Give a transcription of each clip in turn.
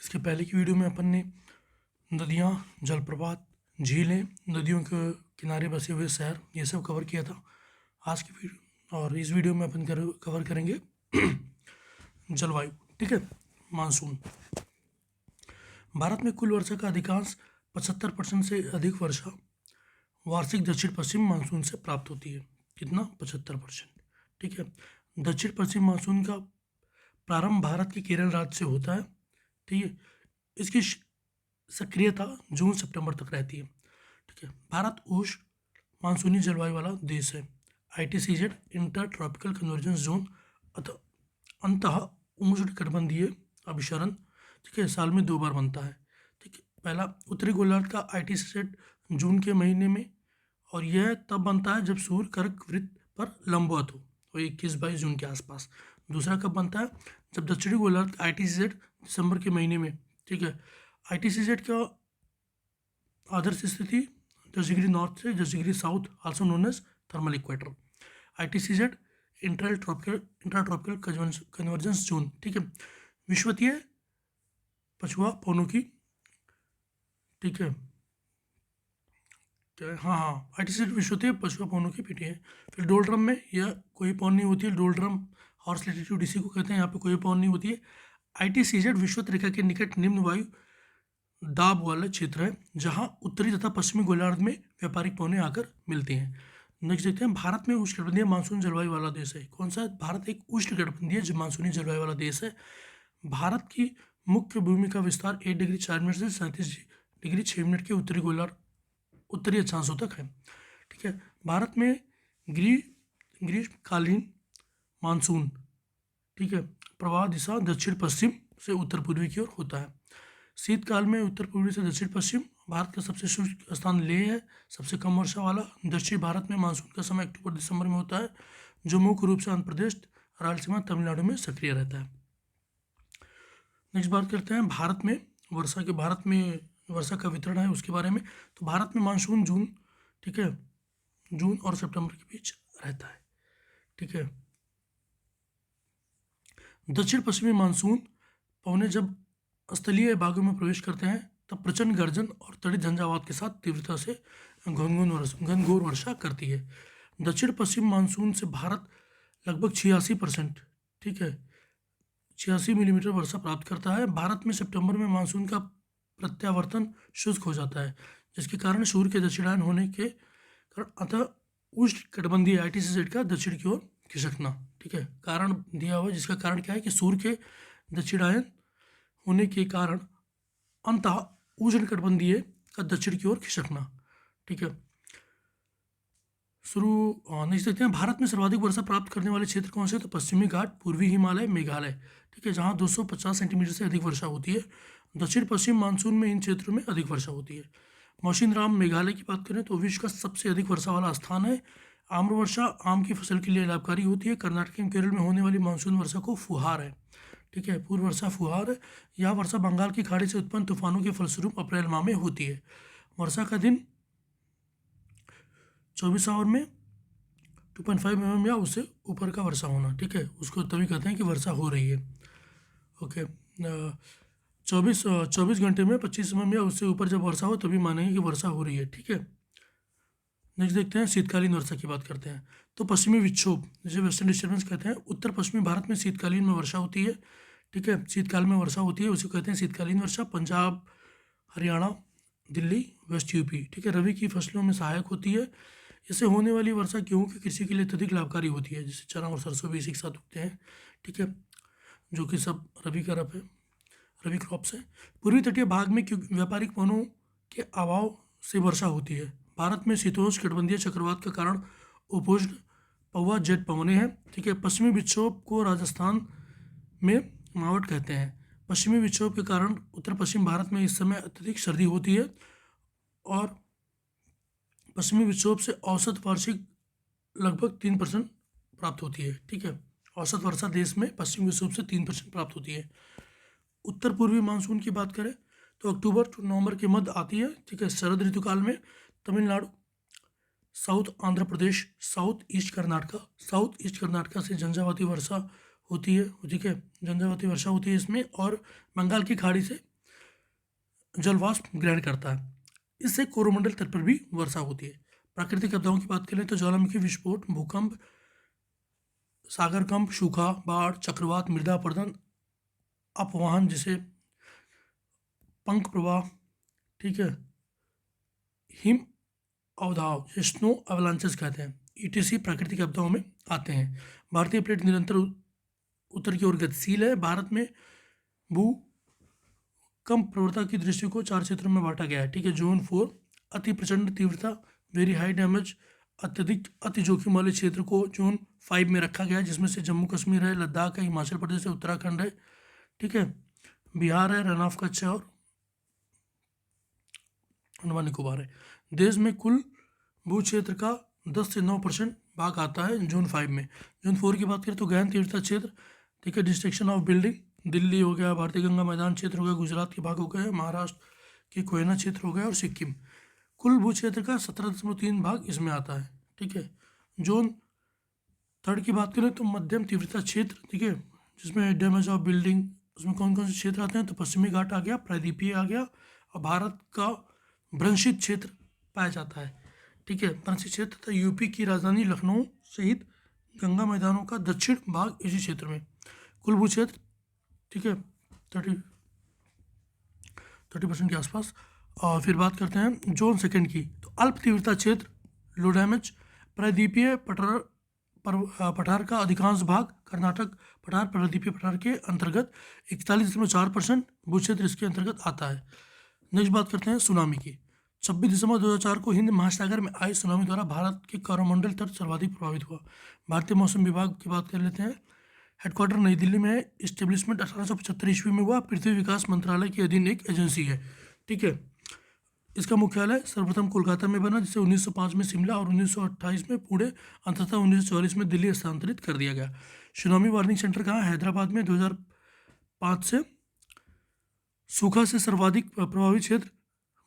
इसके पहले की वीडियो में अपन ने नदियाँ, जलप्रपात, झीलें, नदियों के किनारे बसे हुए शहर ये सब कवर किया था। आज की वीडियो और इस वीडियो में अपन कवर करेंगे जलवायु। ठीक है, मानसून। भारत में कुल वर्षा का अधिकांश 75% से अधिक वर्षा वार्षिक दक्षिण पश्चिम मानसून से प्राप्त होती है। कितना? 75%। ठीक है, दक्षिण पश्चिम मानसून का प्रारंभ भारत के केरल राज्य से होता है। ठीक है, इसकी सक्रियता जून सितंबर तक रहती है। ठीक है, भारत उष्ण मानसूनी जलवायु वाला देश है। ITCZ inter tropical convergence zone अंतः उष्णकटिबंधीय अभिसरण, ठीक है, साल में 2 बार बनता है। ठीक है, पहला उत्तरी गोलार्ध का ITCZ जून के महीने में, और यह तब बनता है जब सूर्य कर्क वृत्त पर लंबवत हो, तो 21-22 जून के आसपास। दूसरा कब बनता है? जब दक्षिणी गोलार्ध ITCZ दिसंबर के महीने में। ठीक है, ITCZ का आदर्श स्थिति 10 डिग्री नॉर्थ से 10 degree south, also known as thermal equator. ITCZ inter tropical convergence zone. ठीक है, विश्वतीय पछुआ पवनों की, ठीक है, हाँ, ITCZ विश्वतीय पछुआ पवनों की पीठी है। फिर डोलड्रम में यह कोई पवन नहीं होती है। डोलड्रम हॉर्स लैटिट्यूड इसी को कहते हैं, यहाँ पे कोई पवन नहीं होती है। ITCZ विषुवत रेखा के निकट निम्न वायु दाब वाला क्षेत्र है, जहां उत्तरी तथा पश्चिमी गोलार्ध में व्यापारिक पवनें आकर मिलती हैं। नेक्स्ट देखते हैं, भारत में उष्णकटिबंधीय मानसून जलवायु वाला देश है। कौन सा? भारत एक उष्णकटिबंधीय मानसूनी जलवायु वाला देश है। भारत की मुख्य भूमि का विस्तार 8 डिग्री 4 मिनट से 37 डिग्री 6 मिनट के उत्तरी गोलार्ध उत्तरी अक्षांशों तक है। ठीक है, भारत में ग्रीष्मकालीन मानसून, ठीक है, प्रवाह दिशा दक्षिण पश्चिम से उत्तर पूर्वी की ओर होता है। शीतकाल में उत्तर पूर्वी से दक्षिण पश्चिम। भारत का सबसे शुष्क स्थान लेह है, सबसे कम वर्षा वाला। दक्षिण भारत में मानसून का समय अक्टूबर दिसंबर में होता है, जो मुख्य रूप से आंध्र प्रदेश, रायलसीमा, तमिलनाडु में सक्रिय रहता है। नेक्स्ट बात करते हैं भारत में वर्षा का वितरण है उसके बारे में। तो भारत में मानसून जून, ठीक है, जून और सितंबर के बीच रहता है। ठीक है, दक्षिण पश्चिमी मानसून पवनें जब स्थलीय भागों में प्रवेश करते हैं तब प्रचंड गर्जन और तड़ित झंझावात के साथ तीव्रता से घनघोर वर्षा करती है। दक्षिण पश्चिम मानसून से भारत लगभग 86%, ठीक है, 86 मिलीमीटर वर्षा प्राप्त करता है। भारत में सितंबर में मानसून का प्रत्यावर्तन शुष्क हो जाता है, जिसके कारण सूर्य के दक्षिणायन होने के कारण अतः उष्णकटिबंधीय ITCZ का दक्षिण की ओर खिसकना। ठीक है, कारण दिया हुआ है, जिसका कारण क्या है कि सूर्य के दक्षिणायन होने के कारण अंतः उष्णकटिबंधीय का दक्षिण की ओर खिसकना। ठीक है, नेक्स्ट देखते हैं, भारत में सर्वाधिक वर्षा प्राप्त करने वाले क्षेत्र कौन से? तो पश्चिमी घाट, पूर्वी हिमालय, मेघालय। ठीक है, जहां 250 सेंटीमीटर से अधिक वर्षा होती है। दक्षिण पश्चिम मानसून में इन क्षेत्रों में अधिक वर्षा होती है। मौसिनराम मेघालय की बात करें तो विश्व का सबसे अधिक वर्षा वाला स्थान है। आम्र वर्षा आम की फसल के लिए लाभकारी होती है। कर्नाटक एवं केरल में होने वाली मानसून वर्षा को फुहार है। ठीक है, पूर्व वर्षा फुहार है। यह वर्षा बंगाल की खाड़ी से उत्पन्न तूफानों के फलस्वरूप अप्रैल माह में होती है। वर्षा का दिन 24 आवर में 2.5 mm या उससे ऊपर का वर्षा होना। ठीक है, उसको तभी कहते हैं कि वर्षा हो रही है। ओके, 24 घंटे में 25 mm या उससे ऊपर जब वर्षा हो तभी मानेंगे कि वर्षा हो रही है। ठीक है, नेक्स्ट देखते हैं, शीतकालीन वर्षा की बात करते हैं। तो पश्चिमी विक्षोभ, जिसे वेस्टर्न डिस्टर्बेंस कहते हैं, उत्तर पश्चिमी भारत में शीतकालीन में वर्षा होती है। ठीक है, शीतकाल में वर्षा होती है, उसे कहते हैं शीतकालीन वर्षा। पंजाब, हरियाणा, दिल्ली, वेस्ट यूपी, ठीक है, रबी की फसलों में सहायक होती है। इससे होने वाली वर्षा गेहूं की कृषि के लिए अत्यधिक लाभकारी होती है, जिससे चना और सरसों भी इसी के साथ उगते हैं। ठीक है, जो कि सब रबी क्रॉप्स है। पूर्वी तटीय भाग में क्योंकि व्यापारिक वनों के अभाव से वर्षा होती है। भारत में शीतोष्ण कटिबंधीय चक्रवात का कारण उपोष्ण पौवा जेट पवनें हैं। ठीक है, पश्चिमी विक्षोभ को राजस्थान में मावट कहते हैं। पश्चिमी विक्षोभ के कारण उत्तर पश्चिम भारत में इस समय अत्यधिक सर्दी होती है, और पश्चिमी विक्षोभ से औसत वार्षिक लगभग 3% प्राप्त होती है। ठीक है, औसत वर्षा देश में पश्चिमी विक्षोभ से 3% प्राप्त होती है। उत्तर पूर्वी मानसून की बात करें तो अक्टूबर टू नवंबर के मध्य आती है। ठीक है, शरद ऋतुकाल में Tamil Nadu, south Andhra Pradesh, south east Karnataka से झंझावाती वर्षा होती है। ठीक है, झंझावाती वर्षा होती है इसमें, और बंगाल की खाड़ी से जलवाष्प ग्रहण करता है। इससे कोरोमंडल तट पर भी वर्षा होती है। प्राकृतिक आपदाओं की बात करें तो ज्वालामुखी विस्फोट, भूकंप, सागरकंप, सूखा, बाढ़, चक्रवात, मृदा अपरदन, अपवहन जिसे पंख प्रवाह, ठीक है, हिम अवधाव, स्नो अवलांचेस कहते हैं, ईटीसी प्राकृतिक आपदाओं में आते हैं। भारतीय प्लेट निरंतर उत्तर की ओर गतिशील है। भारत में भूकंप प्रवणता की दृष्टि को 4 क्षेत्रों में बांटा गया है, ठीक है। जोन 4 अति प्रचंड तीव्रता, वेरी हाई डैमेज, अत्यधिक अति जोखिम वाले क्षेत्र को जोन 5 में रखा गया है, जिसमें से जम्मू कश्मीर है, लद्दाख है, हिमाचल प्रदेश है, उत्तराखंड है, ठीक है, बिहार है, रन ऑफ कच्छ है और अंडमान निकोबार है। देश में कुल भू क्षेत्र का 10 से 9% भाग आता है जोन 5 में। जोन 4 की बात करें तो गहन तीव्रता क्षेत्र, ठीक है, डिस्ट्रक्शन ऑफ बिल्डिंग, दिल्ली हो गया, भारतीय गंगा मैदान क्षेत्र हो गया, गुजरात के भाग हो गए, महाराष्ट्र के कोयना क्षेत्र हो गया और सिक्किम। कुल भू क्षेत्र का 17.3 भाग इसमें आता है, ठीक है। जोन 3 की बात करें तो मध्यम तीव्रता क्षेत्र, ठीक है, जिसमें डैमेज ऑफ बिल्डिंग, उसमें कौन कौन से क्षेत्र आते हैं तो पश्चिमी घाट आ गया, प्रायद्वीपीय आ गया और भारत का भ्रंशित क्षेत्र पाया जाता है, ठीक है। भ्रंशित क्षेत्र तथा यूपी की राजधानी लखनऊ सहित गंगा मैदानों का दक्षिण भाग इसी क्षेत्र में। कुल भू क्षेत्र, ठीक है, 30% के आसपास। और फिर बात करते हैं जोन 2 की, तो अल्प तीव्रता क्षेत्र, लो डैमेज, प्रायद्वीपीय पठार का अधिकांश भाग, कर्नाटक पठार, प्रायद्वीपीय पठार के अंतर्गत 41.4% भू क्षेत्र इसके अंतर्गत आता है। नेक्स्ट बात करते हैं सुनामी की। 26 दिसंबर 2004 को हिंद महासागर में आई सुनामी द्वारा भारत के कोरोमंडल तट सर्वाधिक प्रभावित हुआ। भारतीय मौसम विभाग की बात कर लेते हैं। हेडक्वार्टर नई दिल्ली में है। इस्टेब्लिशमेंट 1875 ईस्वी में हुआ। पृथ्वी विकास मंत्रालय के अधीन एक एजेंसी है, ठीक है। इसका मुख्यालय सर्वप्रथम कोलकाता में बना, जिसे 1905 में शिमला और 1928 में पुणे, अंततः 1944 में दिल्ली स्थानांतरित कर दिया गया। सुनामी वार्निंग सेंटर कहाँ? हैदराबाद में। 2005 से सूखा से सर्वाधिक प्रभावित क्षेत्र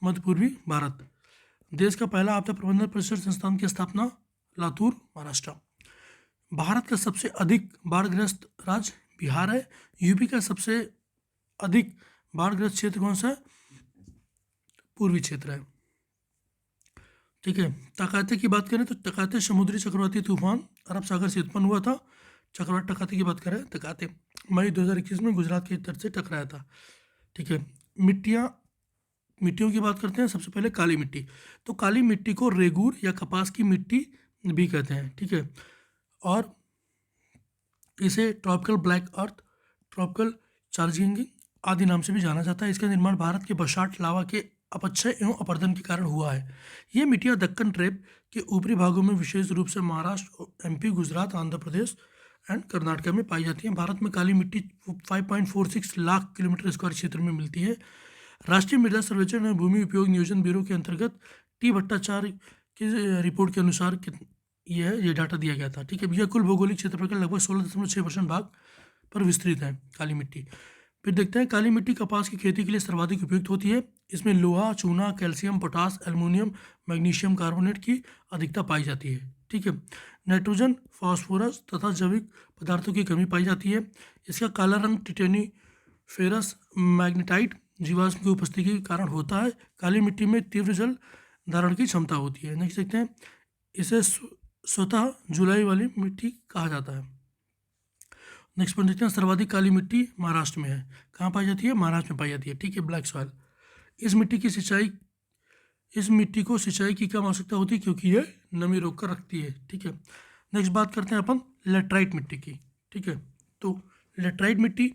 मध्य पूर्वी भारत। देश का पहला आपदा प्रबंधन परिषद संस्थान की स्थापना लातूर, महाराष्ट्र। भारत का सबसे अधिक बाढ़ग्रस्त राज्य बिहार है। यूपी का सबसे अधिक बाढ़ग्रस्त क्षेत्र कौन सा है? पूर्वी क्षेत्र है, ठीक है। तकाते की बात करें तो तकाते समुद्री चक्रवाती तूफान अरब सागर से उत्पन्न हुआ था। चक्रवात टकाते की बात करें, तकाते मई 2021 में गुजरात के तट से टकराया था, ठीक है। मिट्टियों की बात करते हैं। सबसे पहले काली मिट्टी, तो काली मिट्टी को रेगूर या कपास की मिट्टी भी कहते हैं, ठीक है। और इसे ट्रॉपिकल ब्लैक अर्थ, ट्रॉपिकल चार्जिंग आदि नाम से भी जाना जाता है। इसका निर्माण भारत के बसाल्ट लावा के अपक्षय एवं अपर्दन के कारण हुआ है। ये मिट्टियाँ दक्कन ट्रेप के ऊपरी भागों में विशेष रूप से महाराष्ट्र, एमपी, गुजरात, आंध्र प्रदेश एंड कर्नाटक में पाई जाती है। भारत में काली मिट्टी 5.46 लाख किलोमीटर स्क्वायर क्षेत्र में मिलती है। राष्ट्रीय मृदा सर्वेक्षण एवं भूमि उपयोग नियोजन ब्यूरो के अंतर्गत टी भट्टाचार्य की रिपोर्ट के अनुसार ये डाटा दिया गया था, ठीक है। यह कुल भौगोलिक क्षेत्रफल का लगभग 16.6% भाग पर विस्तृत है काली मिट्टी। फिर देखते हैं काली मिट्टी कपास की खेती के लिए सर्वाधिक उपयुक्त होती है। इसमें लोहा, चूना, calcium, potash, aluminium, magnesium carbonate की अधिकता पाई जाती है, ठीक है। नाइट्रोजन, फास्फोरस तथा जैविक पदार्थों की कमी पाई जाती है। इसका काला रंग टिटेनी फेरस मैग्नेटाइट जीवाश्म की उपस्थिति के कारण होता है। काली मिट्टी में तीव्र जल धारण की क्षमता होती है। नेक्स्ट देखते हैं, इसे स्वतः जुलाई वाली मिट्टी कहा जाता है। नेक्स्ट पॉइंट देखते हैं, सर्वाधिक काली मिट्टी महाराष्ट्र में है। कहाँ पाई जाती है? महाराष्ट्र में पाई जाती है, ठीक है, ब्लैक सॉइल। इस मिट्टी को सिंचाई की कम आवश्यकता होती है क्योंकि यह नमी रोक कर रखती है, ठीक है। नेक्स्ट बात करते हैं अपन लेटराइट मिट्टी की, ठीक है। तो लेटराइट मिट्टी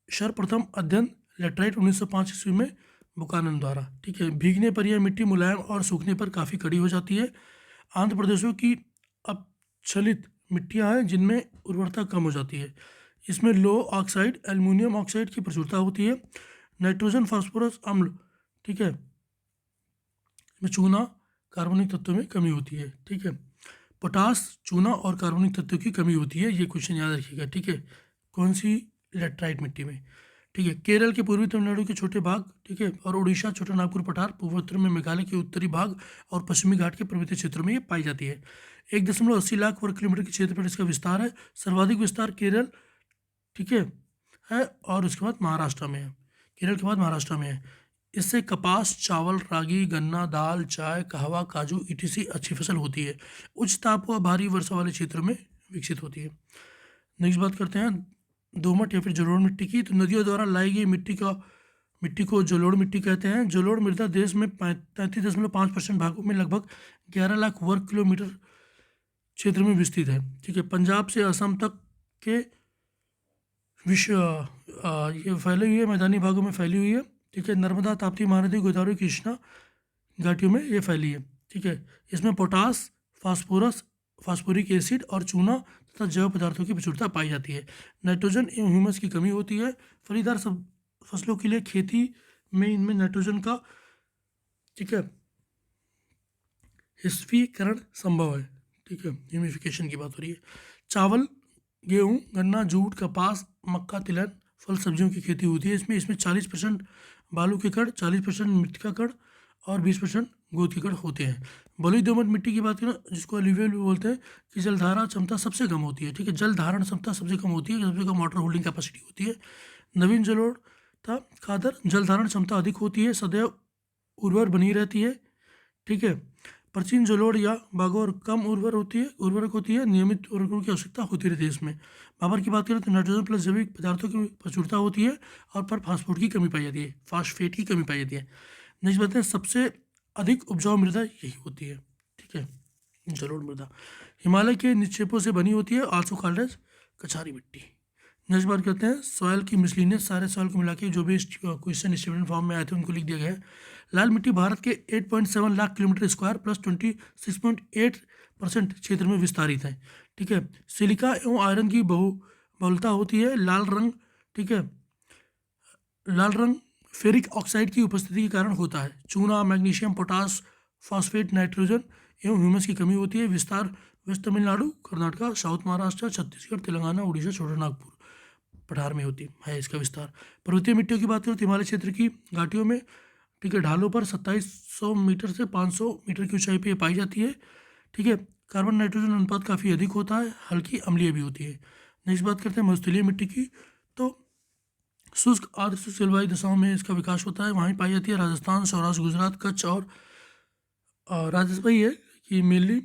सर्वप्रथम अध्ययन लेटराइट 1905 ईस्वी में बुकानन द्वारा, ठीक है। भीगने पर यह मिट्टी मुलायम और सूखने पर काफ़ी कड़ी हो जाती है। आंध्र प्रदेशों की अपक्षलित मिट्टियाँ हैं जिनमें उर्वरता कम हो जाती है। इसमें लो ऑक्साइड, एल्युमिनियम ऑक्साइड की प्रचुरता होती है। नाइट्रोजन, फास्फोरस अम्ल, ठीक है, में चूना, कार्बनिक तत्वों में कमी होती है, ठीक है। पोटास, चूना और कार्बनिक तत्वों की कमी होती है, ये क्वेश्चन याद रखिएगा, ठीक है। कौन सी? लेटराइट मिट्टी में, ठीक है। केरल के पूर्वी तमिलनाडु के छोटे भाग, ठीक है, और उड़ीसा, छोटा नागपुर पठार, पूर्वोत्तर में मेघालय के उत्तरी भाग और पश्चिमी घाट के पर्वतीय क्षेत्रों में ये पाई जाती है। 1.80 लाख वर्ग किलोमीटर के क्षेत्र पर इसका विस्तार है। सर्वाधिक विस्तार केरल, ठीक है, और उसके बाद महाराष्ट्र में है। केरल के बाद महाराष्ट्र में है। इससे कपास, चावल, रागी, गन्ना, दाल, चाय, कहवा, काजू ईटीसी अच्छी फसल होती है। उच्च ताप व भारी वर्षा वाले क्षेत्रों में विकसित होती है। नेक्स्ट बात करते हैं दोमट या फिर जलोढ़ मिट्टी की। तो नदियों द्वारा लाई गई मिट्टी को जलोढ़ मिट्टी कहते हैं। जलोढ़ मृदा देश में 33.5% भागों में लगभग 11 लाख वर्ग किलोमीटर क्षेत्र में विस्तृत है। ठीक है, पंजाब से असम तक के विश्व ये फैली हुई है, मैदानी भागों में फैली हुई है। ठीक है, नर्मदा, ताप्ती, महानदी, गोदावरी, कृष्णा घाटियों में ये फैली है। ठीक है, इसमें पोटास, फास्फोरिक एसिड और चूना तथा जैव पदार्थों की प्रचुरता पाई जाती है। नाइट्रोजन एवं ह्यूमस की कमी होती है। फलीदार सब फसलों के लिए खेती में इनमें नाइट्रोजन का, ठीक है, हिस्वीकरण संभव है। ठीक है, ह्यूमिफिकेशन की बात हो रही है। चावल, गेहूँ, गन्ना, जूट, कपास, मक्का, तिलहन, फल सब्जियों की खेती होती है। इसमें 40% बालू के कण, 40% मृतिका कण और 20% गोद के कण होते हैं। बलुई दोमट मिट्टी की बात करें, जिसको एल्यूवियल भी बोलते हैं, कि जलधारा क्षमता सबसे कम होती है। ठीक है, जल धारण क्षमता सबसे कम होती है, सबसे कम वाटर होल्डिंग कैपेसिटी होती है। नवीन जलोढ़ था खादर, जल धारण क्षमता अधिक होती है, सदैव उर्वर बनी रहती है। ठीक है, प्राचीन जलोढ़ या बागोर कम उर्वरक होती है, नियमित उर्वरकों की आवश्यकता होती रहती है इसमें। भाबर की बात करें तो नाइट्रोजन प्लस जैविक पदार्थों की प्रचुरता होती है और पर फास्फोरेट की कमी पाई जाती है, फास्फेट की कमी पाई जाती है। नेक्स्ट बात है, सबसे अधिक उपजाऊ मृदा यही होती है। ठीक है, जलोढ़ मृदा हिमालय के निक्षेपों से बनी होती है, आल्सो कॉल्ड एज कछारी मिट्टी। नेक्स्ट बात करते हैं सॉयल की मिसलिनियस, सारे सॉयल को मिला के जो भी क्वेश्चन स्टेटमेंट फॉर्म में आए थे उनको लिख दिया गया है। लाल मिट्टी भारत के 8.7 लाख किलोमीटर स्क्वायर प्लस 26.8% क्षेत्र में विस्तारित है। ठीक है, सिलिका एवं आयरन की बहुलता होती है। लाल रंग, ठीक है, लाल रंग फेरिक ऑक्साइड की उपस्थिति के कारण होता है। चूना, मैग्नीशियम, पोटास, फॉस्फेट, नाइट्रोजन एवं ह्यूमस की कमी होती है। विस्तार वेस्ट तमिलनाडु, कर्नाटका, साउथ महाराष्ट्र, छत्तीसगढ़, तेलंगाना, उड़ीसा, छोटा नागपुर पठार में होती है इसका विस्तार। पर्वतीय मिट्टियों की बात करें तो हिमालय क्षेत्र की घाटियों में, ठीक है, ढालों पर 2700 मीटर से 500 मीटर की ऊंचाई पर ये पाई जाती है। ठीक है, कार्बन नाइट्रोजन अनुपात काफ़ी अधिक होता है, हल्की अम्लीय भी होती है। नेक्स्ट बात करते हैं मरुस्थलीय मिट्टी की। तो शुष्क आर्द्र शुष्क जलवायु दशाओं में इसका विकास होता है, वहीं पाई जाती है। राजस्थान, सौराष्ट्र, गुजरात, कच्छ और राजस्थान वही है कि मेनली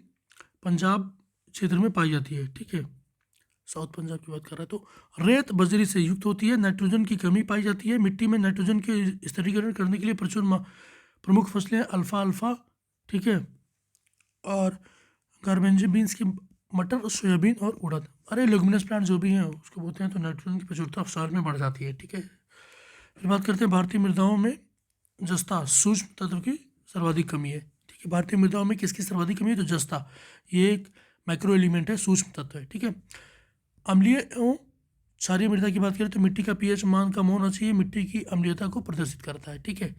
पंजाब क्षेत्र में पाई जाती है। ठीक है, साउथ पंजाब की बात कर रहा है। तो रेत बजरी से युक्त होती है, नाइट्रोजन की कमी पाई जाती है। मिट्टी में नाइट्रोजन के स्थिरीकरण करने के लिए प्रमुख फसलें अल्फा, ठीक है, और गार्बेंजी बीन्स की मटर, सोयाबीन और उड़द। अरे लेगुमिनस प्लांट जो भी हैं उसको बोलते हैं। तो नाइट्रोजन की प्रचुरता सॉइल में बढ़ जाती है। ठीक है, फिर बात करते हैं भारतीय मृदाओं में जस्ता सूक्ष्म तत्व की सर्वाधिक कमी है। ठीक है, भारतीय मृदाओं में किसकी सर्वाधिक कमी है? तो जस्ता, ये एक माइक्रो एलिमेंट है, सूक्ष्म तत्व है। ठीक है, अम्लीय एवं क्षारीय मृदा की बात करें तो मिट्टी का पीएच मान कम होना चाहिए, मिट्टी की अम्लीयता को प्रदर्शित करता है। ठीक है,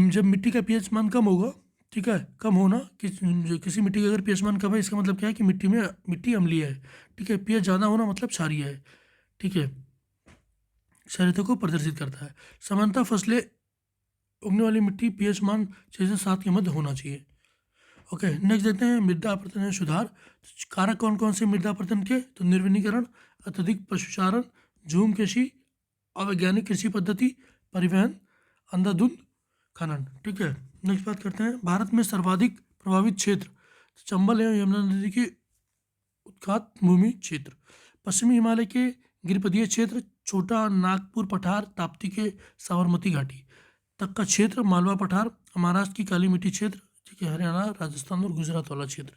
जब मिट्टी का पीएच मान कम होगा, ठीक है, कम होना किसी मिट्टी का अगर पीएच मान कम है, इसका मतलब क्या है कि मिट्टी अम्लीय है। ठीक है, पीएच ज़्यादा होना मतलब क्षारीय है। ठीक है, क्षारीयता को प्रदर्शित करता है। सामान्यतः फसलें उगने वाली मिट्टी पीएच मान 6 से 7 के मध्य होना चाहिए। ओके, नेक्स्ट देखते हैं मृदा अपरदन में सुधार। कारक कौन कौन से मृदा अपरदन के? तो निर्वनीकरण, अत्यधिक पशुचारण, झूम कृषि, अवैज्ञानिक कृषि पद्धति, परिवहन, अंधाधुंध खनन। ठीक है, नेक्स्ट बात करते हैं भारत में सर्वाधिक प्रभावित क्षेत्र। चंबल एवं यमुना नदी की उत्खात भूमि क्षेत्र, पश्चिमी हिमालय के गिरिपदीय क्षेत्र, छोटा नागपुर पठार, ताप्ती के साबरमती घाटी तक का क्षेत्र, मालवा पठार, महाराष्ट्र की काली मिट्टी क्षेत्र, ठीक है, हरियाणा, राजस्थान और गुजरात वाला क्षेत्र।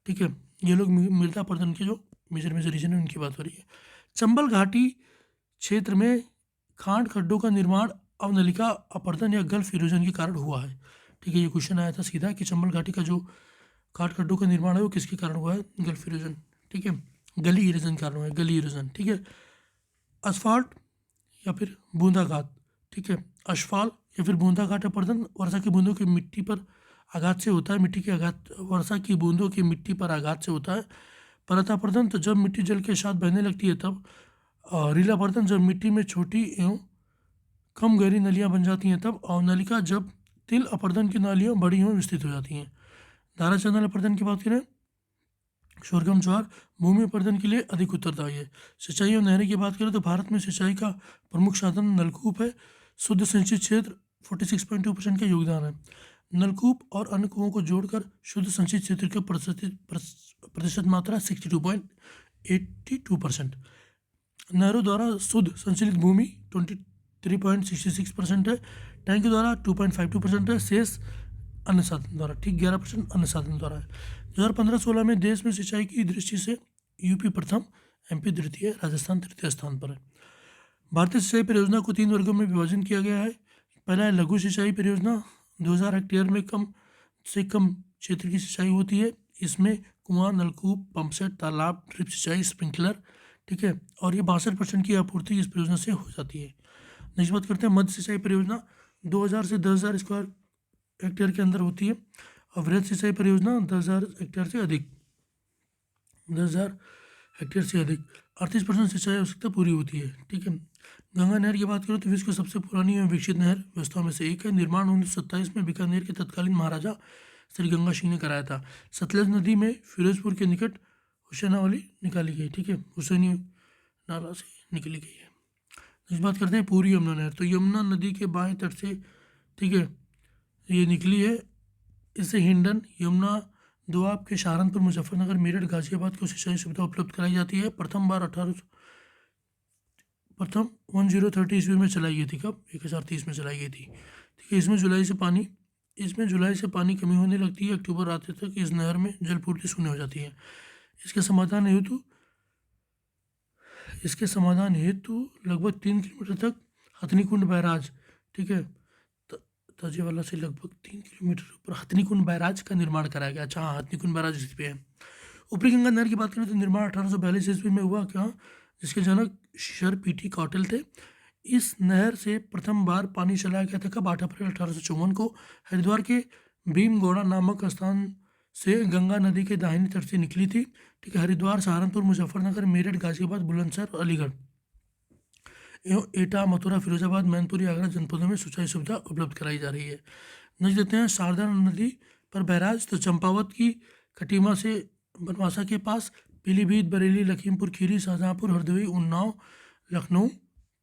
ठीक है, ये लोग मृदा अपरदन के जो मेजर रीजन है उनकी बात हो रही है। चंबल घाटी क्षेत्र में खांड खड्डों का निर्माण अवनलिका अपरदन या गल्फ इरोजन के कारण हुआ है। ठीक है, ये क्वेश्चन आया था सीधा कि चंबल घाटी का जो खांड खड्डों का निर्माण है वो किसके कारण हुआ है? Gulf erosion. ठीक है, गली इरोजन कारण हुआ है, गली इरोजन। ठीक है, असफाल्ट या फिर बूंदाघात। ठीक है, असफाल्ट या फिर बूंदाघाट अपरदन वर्षा की बूंदों की मिट्टी पर आघात से होता है। वर्षा की बूंदों की मिट्टी पर आघात से होता है। परतापर्दन तो जब मिट्टी जल के साथ बहने लगती है तब। रीलापर्दन जब मिट्टी में छोटी एवं कम गहरी नलियां बन जाती हैं तब। और नलिका जब तिल अपर्दन की नालियां बड़ी एवं विस्तृत हो जाती हैं। धारा चैनल अपर्दन की बात करें, शोरगम ज्वार भूमि अपर्दन के लिए अधिक उत्तरदायी है। सिंचाई और नहरें की बात करें तो भारत में सिंचाई का प्रमुख साधन नलकूप है। शुद्ध सिंचित क्षेत्र 46.2% का योगदान है। नलकूप और अन्य कुओं को जोड़कर शुद्ध संचित क्षेत्र का प्रतिशत मात्रा 62.82%। नहरों द्वारा शुद्ध संचालित भूमि 23.66% है। टैंक द्वारा 2.52% है। शेष अन्य साधन द्वारा, ठीक 11% अन्य साधन द्वारा है। 2015-16 में देश में सिंचाई की दृष्टि से यूपी प्रथम, एमपी द्वितीय, राजस्थान तृतीय स्थान पर है। भारतीय सिंचाई परियोजना को 3 वर्गों में विभाजन किया गया है। पहला है लघु सिंचाई परियोजना, 2000 हेक्टेयर में कम से कम क्षेत्र की सिंचाई होती है। इसमें कुआं, नलकूप, पंपसेट, तालाब, ड्रिप सिंचाई, स्प्रिंकलर, ठीक है, और ये 62% की आपूर्ति इस परियोजना से हो जाती है। नेक्स्ट बात करते हैं मध्य सिंचाई परियोजना, 2000 से 10,000 स्क्वायर हेक्टेयर के अंदर होती है। और वृहद सिंचाई परियोजना 10,000 हेक्टेयर से अधिक, 10,000 हेक्टेयर से अधिक 38% सिंचाई आवश्यकता पूरी होती है, ठीक है। गंगा नहर की बात करें तो विश्व की सबसे पुरानी एवं विकसित नहर व्यवस्थाओं में से एक है। निर्माण 1927 में बीकानेर के तत्कालीन महाराजा श्री गंगा सिंह ने कराया था। सतलज नदी में फिरोजपुर के निकट हुसैनावली निकाली गई, ठीक है, हुसैनी नाला से निकली गई है। इस बात करते हैं पूरी यमुना नहर, तो यमुना नदी के बाएं तट से, ठीक है, ये निकली है। इससे हिंडन, यमुना, दोआब के सहारनपुर, मुजफ्फरनगर, मेरठ, गाजियाबाद को सिंचाई सुविधा उपलब्ध कराई जाती है। प्रथम 1030 ईस्वी में चलाई गई थी। कब? 1030 में चलाई गई थी, ठीक है। इसमें जुलाई से पानी कमी होने लगती है। अक्टूबर आते तक इस नहर में जलपूर्ति शून्य हो जाती है। इसके समाधान हेतु लगभग 3 किलोमीटर तक हथनीकुंड बैराज, ठीक है, ताजेवाला से लगभग 3 किलोमीटर ऊपर हथनीकुंड बैराज का निर्माण कराया गया। अच्छा हाँ, हथनीकुंड बैराज इस पे है। ऊपरी गंगा नहर की बात करें तो निर्माण 1842 ईस्वी में हुआ, क्या, जिसके जनक सर पीटी कौटिल थे। इस नहर से प्रथम बार पानी चलाया गया था कब? 8 अप्रैल 1854 को हरिद्वार के भीमगौड़ा नामक स्थान से गंगा नदी के दाहिनी तट से निकली थी, ठीक है। हरिद्वार, सहारनपुर, मुजफ्फरनगर, मेरठ, गाजियाबाद, बुलंदशहर, अलीगढ़ एवं एटा, मथुरा, फिरोजाबाद, मैनपुरी, आगरा जनपदों में सिंचाई सुविधा उपलब्ध कराई जा रही है। नजर देते हैं शारदा नदी पर बैराज, तो चंपावत की खटीमा से बनवासा के पास, पीलीभीत, बरेली, लखीमपुर खीरी, शाहजहाँपुर, हरदोई, उन्नाव, लखनऊ,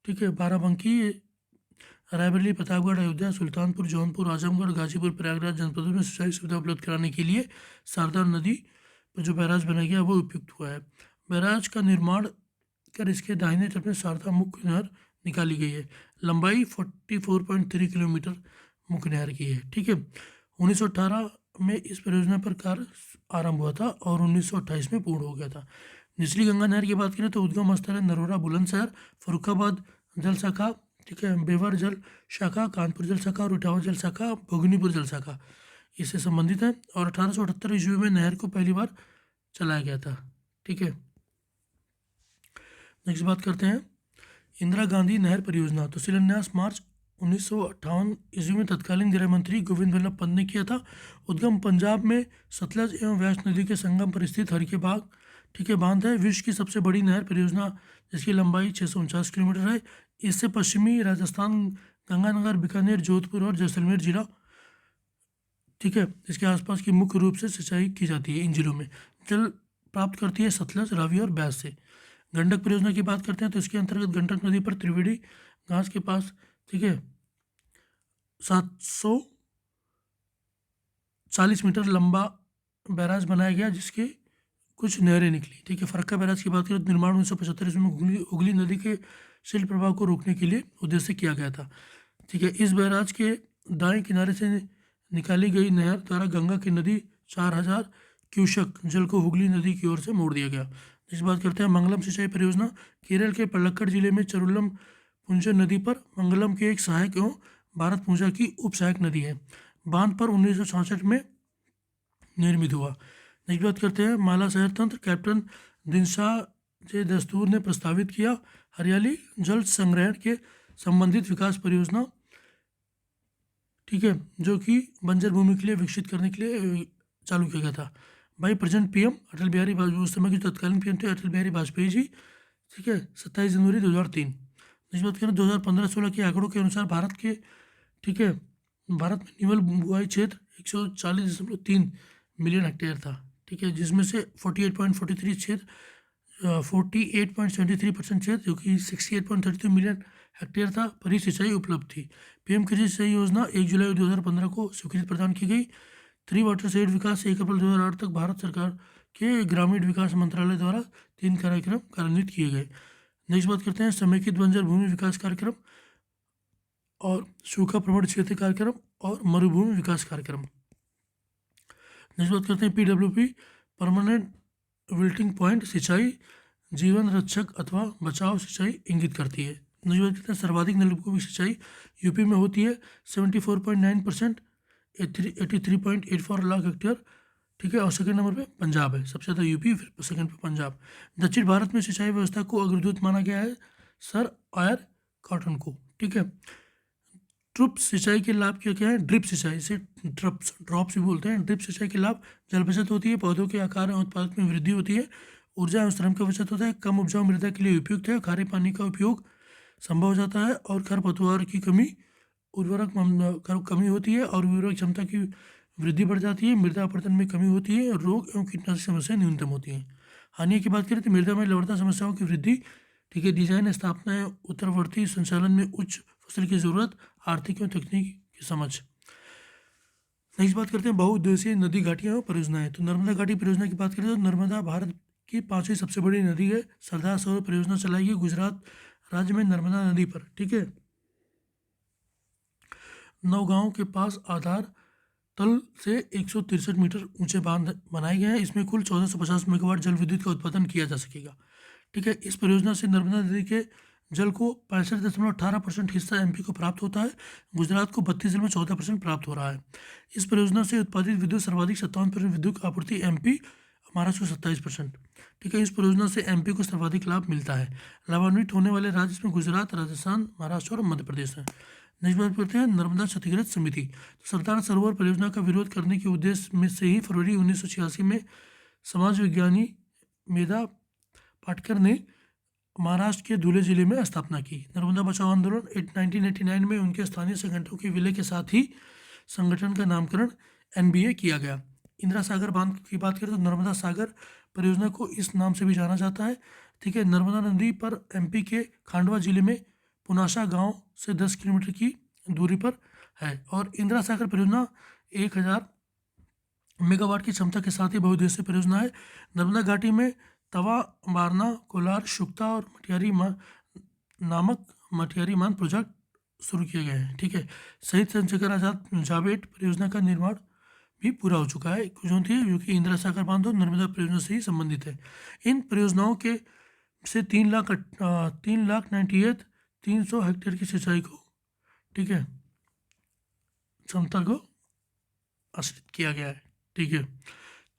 ठीक है, बाराबंकी, रायबरेली, प्रतापगढ़, अयोध्या, सुल्तानपुर, जौनपुर, आजमगढ़, गाजीपुर, प्रयागराज जनपदों में सिंचाई सुविधा उपलब्ध कराने के लिए शारदा नदी पर जो बैराज बनाया गया वो उपयुक्त हुआ है। बैराज का निर्माण कर इसके दाहिने तट में शारदा मुख्य नहर निकाली गई है। लंबाई 44.3 किलोमीटर मुख्य नहर की है, ठीक है। 1918 में इस परियोजना पर कार्य आरंभ हुआ था और 1928 में पूर्ण हो गया था। निचली गंगा नहर की बात करें तो उद्गम स्थल है नरोरा, बुलंदशहर, फर्रुखाबाद जल शाखा, ठीक है, बेवर जल शाखा, कानपुर जल शाखा और इटावा जल शाखा, भोगनीपुर जल शाखा इससे संबंधित है। और 1878 ईस्वी में नहर को पहली बार चलाया गया था, ठीक है। नेक्स्ट बात करते हैं इंदिरा गांधी नहर परियोजना, तो शिलान्यास मार्च 1958 ईस्वी में तत्कालीन गृह मंत्री गोविंद वल्लभ पंत ने किया था। उद्गम पंजाब में सतलज एवं व्यास नदी के संगम पर स्थित हर के बाग, ठीक है, बांध है। विश्व की सबसे बड़ी नहर परियोजना जिसकी लंबाई 649 किलोमीटर है। इससे पश्चिमी राजस्थान, गंगानगर, बीकानेर, जोधपुर और जैसलमेर जिला, ठीक है, इसके आसपास की मुख्य रूप से सिंचाई की जाती है। इन जिलों में जल प्राप्त करती है सतलज, रावी और ब्यास से। गंडक परियोजना की बात करते हैं तो इसके अंतर्गत गंडक नदी पर त्रिवेणी घास के पास, ठीक है, 740 मीटर लंबा बैराज बनाया गया जिसके कुछ नहरें निकली, ठीक है। फरक्का बैराज की बात करें तो निर्माण 1975 ईस्वी में हुगली नदी के शिल्प प्रभाव को रोकने के लिए उद्देश्य किया गया था, ठीक है। इस बैराज के दाएं किनारे से निकाली गई नहर द्वारा गंगा की नदी 4000 क्यूसेक जल को हुगली नदी की ओर से मोड़ दिया गया। इस बात करते हैं मंगलम सिंचाई परियोजना, केरल के पलक्कड़ जिले में चरुलम पुंजर नदी पर मंगलम के एक सहायक एवं भारत पूंजा की उप सहायक नदी है। बांध पर 1966 में निर्मित हुआ। नेक्स्ट बात करते हैं माला शहर तंत्र, कैप्टन दिनशाह जे दस्तूर ने प्रस्तावित किया। हरियाली जल संग्रहण के संबंधित विकास परियोजना, ठीक है, जो कि बंजर भूमि के लिए विकसित करने के लिए चालू किया गया था। भाई प्रेजेंट पीएम अटल बिहारी वाजपेयी, उस समय के तत्कालीन पीएम थे अटल बिहारी वाजपेयी जी, ठीक है, 27 जनवरी 2003। इस बात करें 2015-16 के आंकड़ों के अनुसार भारत के, ठीक है, भारत में निवल बुआई क्षेत्र 140.3 मिलियन हेक्टेयर था, ठीक है, जिसमें से 48.43% क्षेत्र 48.73% क्षेत्र जो कि 68.32 मिलियन हेक्टेयर था पर ही सिंचाई उपलब्ध थी। पीएम कृषि सिंचाई योजना 1 जुलाई 2015 को स्वीकृति प्रदान की गई। 3 वाटर शेड विकास 1 अप्रैल 2008 तक भारत सरकार के ग्रामीण विकास मंत्रालय द्वारा 3 कार्यक्रम कार्यान्वित किए गए। नेक्स्ट बात करते हैं समेकित बंजर भूमि विकास कार्यक्रम और सूखा प्रवण क्षेत्र कार्यक्रम और मरुभूमि विकास कार्यक्रम। नेक्स्ट बात करते हैं PWP परमानेंट विल्टिंग पॉइंट सिंचाई जीवन रक्षक अथवा बचाव सिंचाई इंगित करती है। नेक्स्ट बात करते हैं सर्वाधिक नलकूपों की सिंचाई यूपी में होती है 74.9%, 83.84 लाख हेक्टेयर, ठीक है। और सेकंड नंबर पे पंजाब है, सबसे ज़्यादा यूपी, फिर सेकंड पे पंजाब। दक्षिण भारत में सिंचाई व्यवस्था को अग्रदूत माना गया है सर आयर कॉटन को, ठीक है। ड्रिप सिंचाई के लाभ क्या क्या है? ड्रिप सिंचाई से ड्रॉप्स भी बोलते हैं। ड्रिप सिंचाई के लाभ जल बचत होती है, पौधों के आकार और उत्पादन में वृद्धि होती है, ऊर्जा एवं श्रम का बचत होता है, कम उपजाऊ मृदा के लिए उपयुक्त है, खारे पानी का उपयोग संभव हो जाता है और खरपतवार की कमी उर्वरक कमी होती है और उर्वरक क्षमता की वृद्धि बढ़ जाती है, मृदा अपरदन में कमी होती है, रोग एवं कीटनाशक समस्याएं न्यूनतम होती हैं। हानियों की बात करें तो मृदा में लवणता समस्याओं की वृद्धि, ठीक है। डिजाइन स्थापना उत्तरवर्ती संचालन में उच्च फसल की जरूरत, आर्थिक एवं तकनीकी की समझ। नेक्स्ट बात करते हैं बहुउद्देशीय नदी घाटियाँ और परियोजनाएं। तो नर्मदा घाटी परियोजना की बात करें तो नर्मदा भारत की 5वीं सबसे बड़ी नदी है। सरदार सरोवर परियोजना चलाई गई गुजरात राज्य में नर्मदा नदी पर, ठीक है। नौगांव के पास आधार तल से 163 मीटर ऊंचे बांध बनाए गए हैं। इसमें कुल 1450 मेगावाट जल विद्युत का उत्पादन किया जा सकेगा, ठीक है। इस परियोजना से नर्मदा नदी के जल को 65.18% हिस्सा एमपी को प्राप्त होता है। गुजरात को 32 जिलों में 14% प्राप्त हो रहा है। इस परियोजना से उत्पादित विद्युत सर्वाधिक 57% विद्युत आपूर्ति एमपी, महाराष्ट्र को 27%, ठीक है। इस परियोजना से एमपी को सर्वाधिक लाभ मिलता है। लाभान्वित होने वाले राज्य इसमें गुजरात, राजस्थान, महाराष्ट्र और मध्य प्रदेश हैं। नेक्स्ट बात करते हैं नर्मदा क्षतिग्रस्त समिति। तो सरदार सरोवर परियोजना का विरोध करने के उद्देश्य में से ही फरवरी 1986 में समाज विज्ञानी मेधा पाटकर ने महाराष्ट्र के धुले जिले में स्थापना की। नर्मदा बचाओ आंदोलन 1989 में उनके स्थानीय संगठनों के विलय के साथ ही संगठन का नामकरण NBA किया गया। इंदिरा सागर बांध की बात करें तो नर्मदा सागर परियोजना को इस नाम से भी जाना जाता है, ठीक है। नर्मदा नदी पर एमपी के खांडवा जिले में पुनासा गांव से 10 किलोमीटर की दूरी पर है और इंदिरा सागर परियोजना 1000 मेगावाट की क्षमता के साथ ही बहुउद्देशीय परियोजना है। नर्मदा घाटी में तवा, बारना, कोलार, शुक्ता और नामक मटियारी मान प्रोजेक्ट शुरू किए गए हैं, ठीक है। शहीद चंद्रशेखर आजाद जावेट परियोजना का निर्माण भी पूरा हो चुका है, जो कि इंदिरा सागर बांध और नर्मदा परियोजना से ही संबंधित है। इन परियोजनाओं के से 3,98,300 हेक्टेयर की सिंचाई को, ठीक है, क्षमता को आश्रित किया गया है, ठीक है।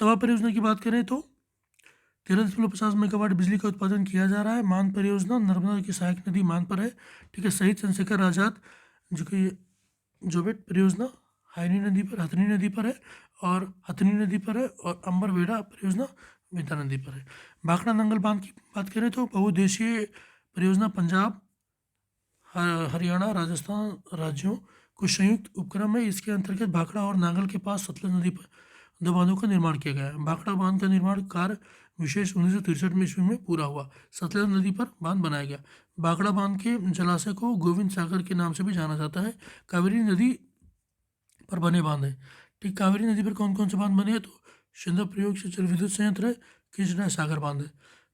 तवा परियोजना की बात करें तो 13.50 मेगावाट बिजली का उत्पादन किया जा रहा है। मान परियोजना नर्मदा की सहायक नदी मान पर है, ठीक है। शहीद चंद्रशेखर आजाद जो कि जोबेट परियोजना हाइनी नदी पर, हथनी नदी पर है और हथनी नदी पर है और अंबरवेड़ा परियोजना बेता नदी पर है। भाखड़ा नंगल बांध की बात करें तो बहुउद्देशीय परियोजना पंजाब, हरियाणा, राजस्थान राज्यों को संयुक्त उपक्रम है। इसके अंतर्गत भाखड़ा और नांगल के पास सतलज नदी पर 2 बांधों का निर्माण किया गया है। भाखड़ा बांध का निर्माण कार्य विशेष 1963 में ईस्वी में पूरा हुआ। सतलज नदी पर बांध बनाया गया। भाखड़ा बांध के जलाशय को गोविंद सागर के नाम से भी जाना जाता है। कावेरी नदी पर बने बांध है, ठीक। कावेरी नदी पर कौन कौन से बांध बने हैं तो सिंध प्रयोग से जल विद्युत संयंत्र है, कृष्णा सागर बांध है।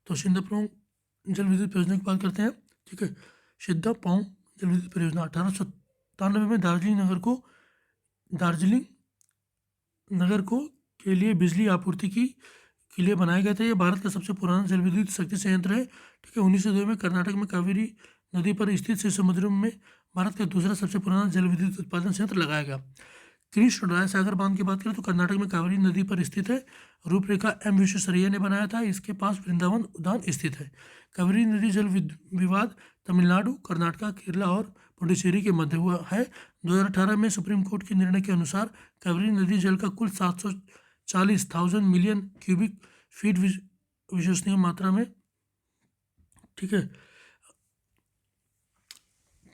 तो सिंध प्रयोग जल विद्युत परियोजना की बात करते हैं, ठीक है। सिद्धा पांव जल विद्युत परियोजना 1897 में दार्जिलिंग नगर को के लिए बिजली आपूर्ति के लिए बनाया गया था। ये भारत का सबसे पुराना जल विद्युत शक्ति संयंत्र है, ठीक है। 1902 में कर्नाटक में कावेरी नदी पर स्थित शिव समुद्र में भारत का दूसरा सबसे पुराना जल विद्युत उत्पादन संयंत्र लगाया गया। कृष्ण राय सागर बांध की बात करें तो कर्नाटक में कावेरी नदी पर स्थित है। रूपरेखा M विश्वेश्वरैया ने बनाया था। इसके पास वृंदावन उद्यान स्थित है। कावेरी नदी जल विवाद तमिलनाडु, कर्नाटक, केरला और पुडुचेरी के मध्य हुआ है। 2018 में सुप्रीम कोर्ट के निर्णय के अनुसार कावेरी नदी जल का कुल 740,000 मिलियन क्यूबिक फीट विश्वसनीय मात्रा में, ठीक है,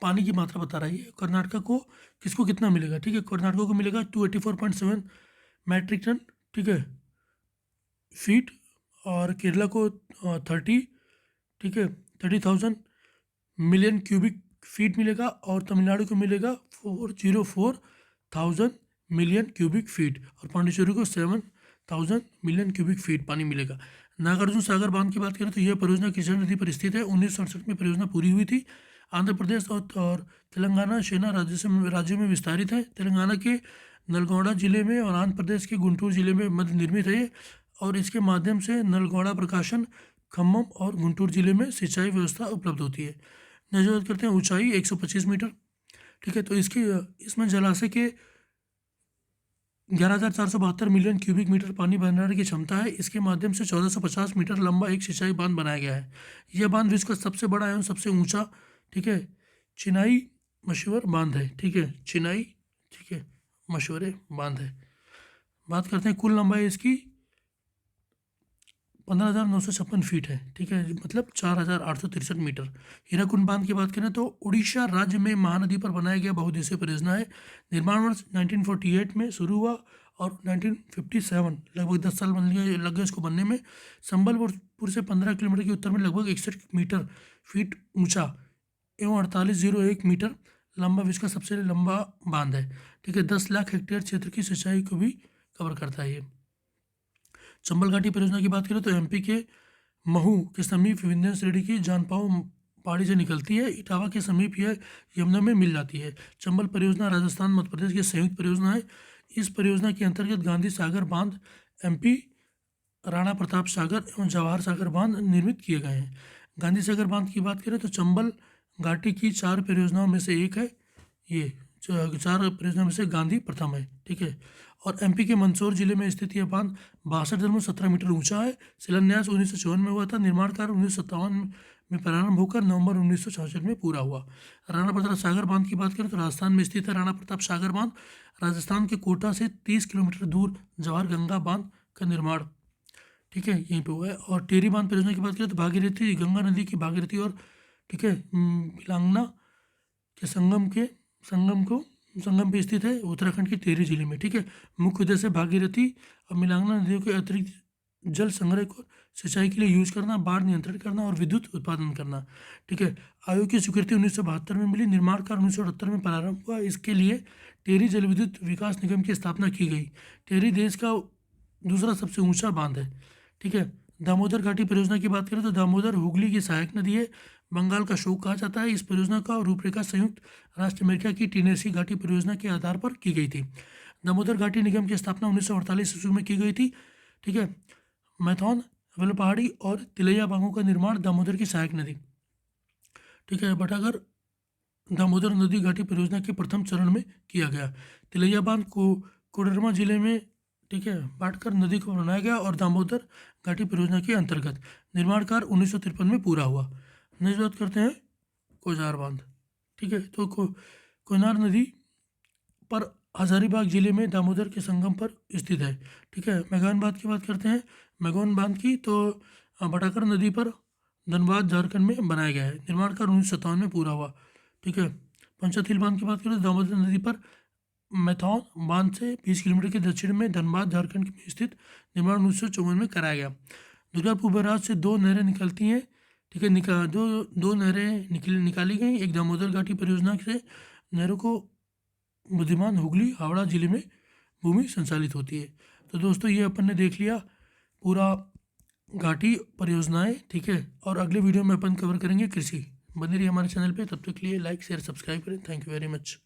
पानी की मात्रा बता रही है। कर्नाटक को किसको कितना मिलेगा, ठीक है। कर्नाटक को मिलेगा 284.7 मैट्रिक टन, ठीक है, फीट, और केरला को 30, ठीक है, 30,000 मिलियन क्यूबिक फीट मिलेगा और तमिलनाडु को मिलेगा 404,000 मिलियन क्यूबिक फीट और पांडिचेरी को 7,000 मिलियन क्यूबिक फीट पानी मिलेगा। नागार्जुन सागर बांध की बात करें तो यह परियोजना कृष्णा नदी पर स्थित है। 1967 में परियोजना पूरी हुई थी। आंध्र प्रदेश और तेलंगाना सेना राज्यों में विस्तारित है। तेलंगाना के नलगौड़ा जिले में और आंध्र प्रदेश के गुंटूर जिले में मध्य निर्मित है और इसके माध्यम से नलगौड़ा प्रकाशन, खम्मम और गुंटूर जिले में सिंचाई व्यवस्था उपलब्ध होती है। नजर करते हैं ऊंचाई 125 मीटर, ठीक है। तो इसमें जलाशय के 11,472 मिलियन क्यूबिक मीटर पानी भरने की क्षमता है। इसके माध्यम से 1450 मीटर लंबा एक सिंचाई बांध बनाया गया है। यह बांध विश्व का सबसे बड़ा एवं सबसे ऊंचा, ठीक है, चिनाई मशहूर बांध है, ठीक है, चिनाई, ठीक है, मशहूर बांध है। बात करते हैं कुल लंबाई इसकी 15,956 फीट है, ठीक है, मतलब 4,863 मीटर। हीराकुंड बांध की बात करें तो उड़ीसा राज्य में महानदी पर बनाया गया बहुउद्देशीय परियोजना है। निर्माण वर्ष 1948 में शुरू हुआ और 1957 लगभग 10 साल लग गए इसको बनने में। संबलपुर से 15 किलोमीटर के उत्तर में लगभग 61 मीटर फीट ऊंचा एवं 4801 मीटर लंबा विश्व का सबसे लंबा बांध है, ठीक है। 10 लाख हेक्टेयर क्षेत्र की सिंचाई को भी कवर करता है ये। चंबल घाटी परियोजना की बात करें तो एमपी के महू के समीप विंध्य श्रेणी की जानपाओ पहाड़ी से निकलती है। इटावा के समीप यह यमुना में मिल जाती है। चंबल परियोजना राजस्थान मध्य प्रदेश की संयुक्त परियोजना है। इस परियोजना के अंतर्गत गांधी सागर बांध, एमपी राणा प्रताप सागर एवं जवाहर सागर बांध निर्मित किए गए हैं। गांधी सागर बांध की बात करें तो चंबल घाटी की 4 परियोजनाओं में से एक है। ये 4 परियोजनाओं में से गांधी प्रथम है, ठीक है। और एमपी के मंदसौर जिले में स्थित यह बांध 62.17 मीटर ऊंचा है। शिलान्यास 1954 में हुआ था। निर्माण कार्य 1957 में प्रारंभ होकर नवंबर 1966 में पूरा हुआ। राणा प्रताप सागर बांध की बात करें तो राजस्थान में स्थित है। राणा प्रताप सागर बांध राजस्थान के कोटा से 30 किलोमीटर दूर जवाहर गंगा बांध का निर्माण, ठीक है, यहीं पे हुआ है। और टेरी बांध परियोजना की बात करें तो भागीरथी गंगा नदी की भागीरथी और, ठीक है, मिलांगना के संगम पे स्थित है उत्तराखंड के टिहरी जिले में, ठीक है। मुख्य उद्देश्य भागीरथी और मिलांगना नदियों के अतिरिक्त जल संग्रह को सिंचाई के लिए यूज करना, बाढ़ नियंत्रण करना और विद्युत उत्पादन करना, ठीक है। आयोग की स्वीकृति 1972 में मिली। निर्माण कार्य 1978 में प्रारंभ हुआ। इसके लिए टिहरी जल विद्युत विकास निगम की स्थापना की गई। टिहरी देश का दूसरा सबसे ऊंचा बांध है, ठीक है। दामोदर घाटी परियोजना की बात करें तो दामोदर हुगली की सहायक नदी है। बंगाल का शोक कहा जाता है। इस परियोजना का रूपरेखा संयुक्त राष्ट्र अमेरिका की टेनेसी घाटी परियोजना के आधार पर की गई थी। दामोदर घाटी निगम की स्थापना 1948 ईस्वी में की गई थी, ठीक है। मैथौन, वेलपहाड़ी और तिलैया बांधों का निर्माण दामोदर की सहायक नदी, ठीक है, बटागर दामोदर नदी घाटी परियोजना के प्रथम चरण में किया गया। तिलैया बांध को कोडरमा जिले में, ठीक है, बाटकर नदी को बनाया गया और दामोदर घाटी परियोजना के अंतर्गत निर्माण कार्य 1953 में पूरा हुआ। नेक्स्ट बात करते हैं कोजार बांध, ठीक है। तो कोयनार नदी पर हजारीबाग जिले में दामोदर के संगम पर स्थित है, ठीक है। मेघान बांध की बात करते हैं। मेघोन बांध की तो बटाकर नदी पर धनबाद झारखंड में बनाया गया है। निर्माण कार्य 1957 में पूरा हुआ, ठीक है। पंचतील बांध की बात करें तो दामोदर नदी पर मैथौन बांध से 20 किलोमीटर के दक्षिण में धनबाद झारखंड में स्थित। निर्माण 1954 में कराया गया। दुर्गापुर बैराज से 2 नहरें निकलती हैं, ठीक है। दो नहरें निकाली गई। एक दामोदर घाटी परियोजना से नहरों को बुद्धिमान हुगली हावड़ा जिले में भूमि संचालित होती है। तो दोस्तों ये अपन ने देख लिया पूरा घाटी परियोजनाएं, ठीक है। और अगले वीडियो में अपन कवर करेंगे कृषि। बने रहिए हमारे चैनल पे, तब तक के लिए लाइक शेयर सब्सक्राइब करें। Thank you very much.